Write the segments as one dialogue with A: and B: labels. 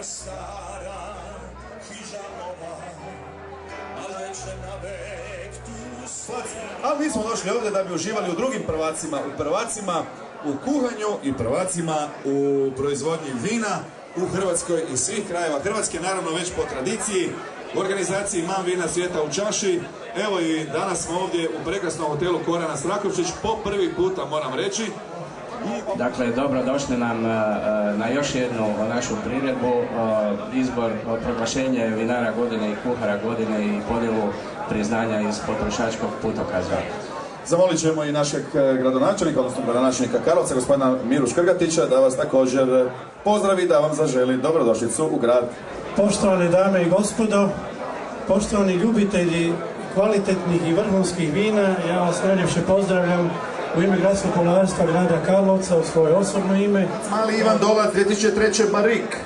A: stara hiža nova, ali će na vek tu stoji.
B: Ali mi smo došli ovdje da bi uživali u drugim prvacima, u prvacima u kuhanju i prvacima u proizvodnji vina u Hrvatskoj i svih krajeva Hrvatske, naravno već po tradiciji, u organizaciji Man vina svijeta u čaši. Evo i danas smo ovdje u prekrasnom hotelu Korana Strakovčić, po prvi puta moram reći.
C: Dakle, dobrodošli nam na još jednu našu priredbu, izbor, proglašenje vinara godine i kuhara godine i podjelu priznanja iz potrošačkog putokaza.
B: Zamolit ćemo i našeg gradonačelnika, odnosno gradonačelnika Karlovca, gospodina Miru Škrgatića, da vas također pozdravi, da vam zaželi dobrodošlicu u grad.
D: Poštovane dame i gospodo, poštovani ljubitelji kvalitetnih i vrhunskih vina, ja vas najljepše pozdravljam u ime Gradskog poglavarstva grada Karlovca, u svoje osobno ime.
B: Mali Ivan Dolar, 2003. Marik.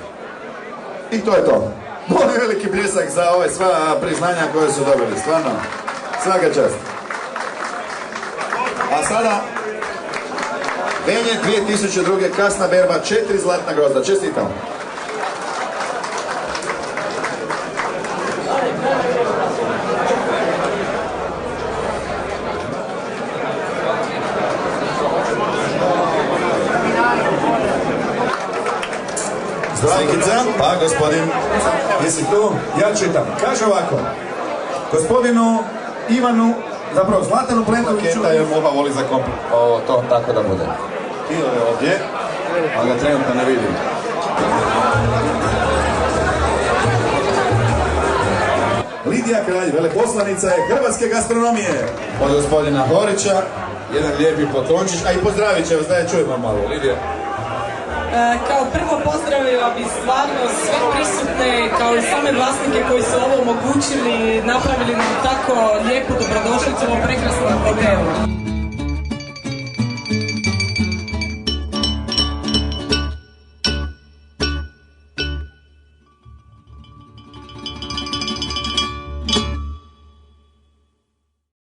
B: I to je to. Molim veliki pljesak za ove sva priznanja koje su dobili, stvarno. Svaka čast. A sada, Venje 2002. Kasna berba, 4 zlatna grozda. Čestitam. Zdravikica, pa gospodin, jesi tu? Ja čitam. Kaže ovako, gospodinu Ivanu, zapravo Zlatanu Plenkoviću, jer Moha voli za to tako da bude. Ilo je ovdje, ali ga trenutno ne vidim. Lidija Kralj, veleposlanica je hrvatske gastronomije. Od gospodina Horića, jedan lijepi poklončić, a i pozdravit će vas, da je čujemo malo, Lidija.
E: Kao prvo pozdravila bih stvarno sve prisutne, kao i same vlasnike koji su ovo omogućili, napravili nam tako lijepu dobrodošlicu u ovom prekrasnom hotelu.